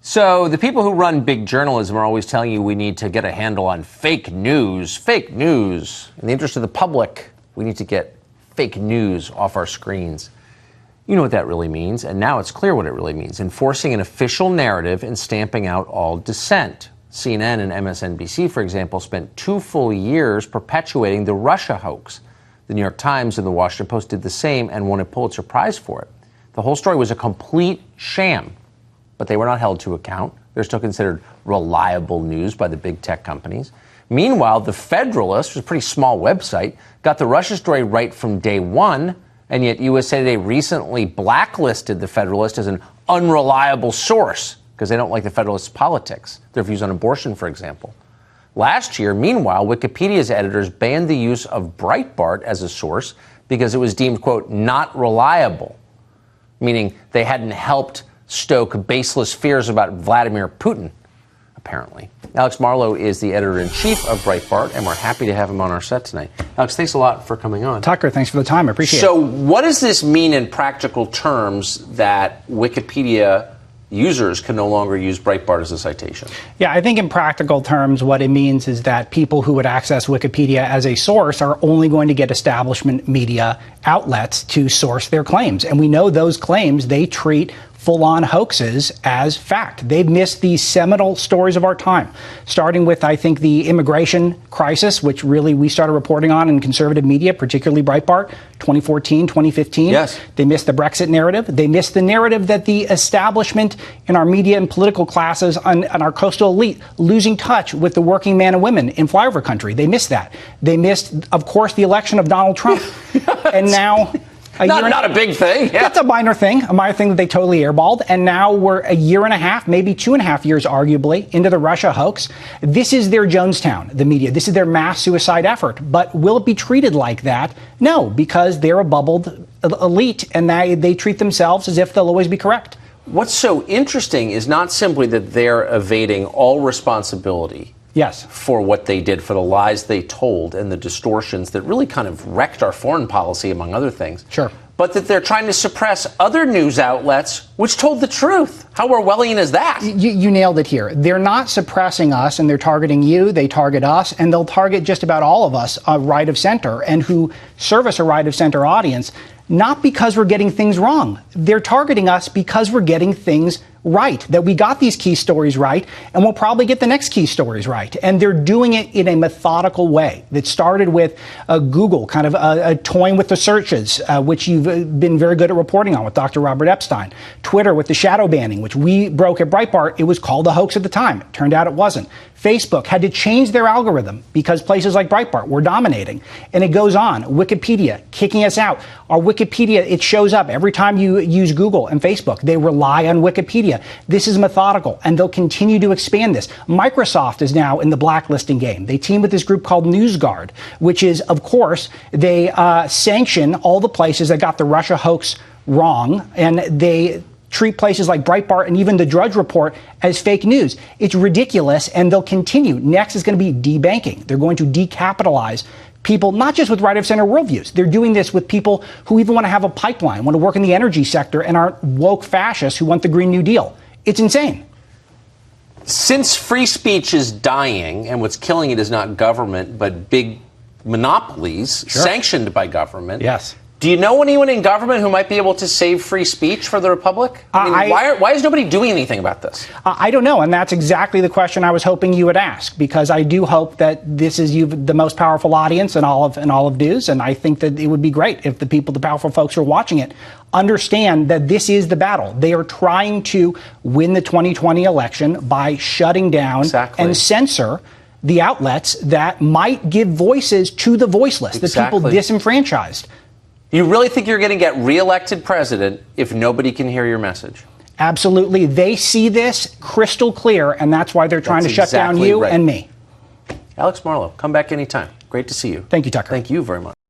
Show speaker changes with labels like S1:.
S1: So the people who run big journalism are always telling you we need to get a handle on fake news. Fake news. In the interest of the public, we need to get fake news off our screens. You know what that really means, and now it's clear what it really means. Enforcing an official narrative and stamping out all dissent. CNN and MSNBC, for example, spent 2 full years perpetuating the Russia hoax. The New York Times and the Washington Post did the same and won a Pulitzer Prize for it. The whole story was a complete sham. But they were not held to account. They're still considered reliable news by the big tech companies. Meanwhile, the Federalist, which is a pretty small website, got the Russia story right from day one, and yet USA Today recently blacklisted the Federalist as an unreliable source because they don't like the Federalist's politics, their views on abortion, for example. Last year, meanwhile, Wikipedia's editors banned the use of Breitbart as a source because it was deemed, quote, not reliable, meaning they hadn't helped stoke baseless fears about Vladimir Putin, apparently. Alex Marlow is the editor-in-chief of Breitbart, and we're happy to have him on our set tonight. Alex, thanks a lot for coming on.
S2: Tucker, thanks for the time. I appreciate it.
S1: So what does this mean in practical terms that Wikipedia users can no longer use Breitbart as a citation?
S2: Yeah, I think in practical terms, what it means is that people who would access Wikipedia as a source are only going to get establishment media outlets to source their claims. And we know those claims they treat full-on hoaxes as fact. They've missed these seminal stories of our time, starting with, I think, the immigration crisis, which really we started reporting on in conservative media, particularly Breitbart, 2014, 2015.
S1: Yes.
S2: They missed the Brexit narrative. They missed the narrative that the establishment in our media and political classes and our coastal elite losing touch with the working man and women in flyover country. They missed that. They missed, of course, the election of Donald Trump. And now...
S1: Not a big thing. Yeah.
S2: That's a minor thing that they totally airballed. And now we're a year and a half, maybe 2.5 years, arguably, into the Russia hoax. This is their Jonestown, the media. This is their mass suicide effort. But will it be treated like that? No, because they're a bubbled elite and they treat themselves as if they'll always be correct.
S1: What's so interesting is not simply that they're evading all responsibility.
S2: Yes.
S1: For what they did, for the lies they told and the distortions that really kind of wrecked our foreign policy, among other things.
S2: Sure.
S1: But that they're trying to suppress other news outlets which told the truth. How Orwellian is that?
S2: You nailed it here. They're not suppressing us, and they're targeting you. They target us, and they'll target just about all of us right of center and who service a right of center audience, not because we're getting things wrong. They're targeting us because we're getting things right, that we got these key stories right, and we'll probably get the next key stories right. And they're doing it in a methodical way that started with Google, kind of toying with the searches, which you've been very good at reporting on with Dr. Robert Epstein. Twitter with the shadow banning, which we broke at Breitbart. It was called a hoax at the time. It turned out it wasn't. Facebook had to change their algorithm because places like Breitbart were dominating. And it goes on. Wikipedia kicking us out. Our Wikipedia, it shows up every time you use Google and Facebook. They rely on Wikipedia. This is methodical, and they'll continue to expand this. Microsoft is now in the blacklisting game. They team with this group called NewsGuard, which is, of course, they sanction all the places that got the Russia hoax wrong, and they treat places like Breitbart and even the Drudge Report as fake news. It's ridiculous, and they'll continue. Next is going to be debanking. They're going to decapitalize people, not just with right-of-center worldviews. They're doing this with people who even want to have a pipeline, want to work in the energy sector, and aren't woke fascists who want the Green New Deal. It's insane.
S1: Since free speech is dying, and what's killing it is not government, but big monopolies sanctioned by government.
S2: Yes.
S1: Do you know anyone in government who might be able to save free speech for the Republic? Why is nobody doing anything about this?
S2: I don't know, and that's exactly the question I was hoping you would ask, because I do hope that this is the most powerful audience in all of news, and I think that it would be great if the powerful folks who are watching it, understand that this is the battle. They are trying to win the 2020 election by shutting down and censor the outlets that might give voices to the voiceless, the people disenfranchised.
S1: You really think you're going to get reelected president if nobody can hear your message?
S2: Absolutely. They see this crystal clear, and that's why they're trying to shut down you and me.
S1: Alex Marlow, come back anytime. Great to see you.
S2: Thank you, Tucker.
S1: Thank you very much.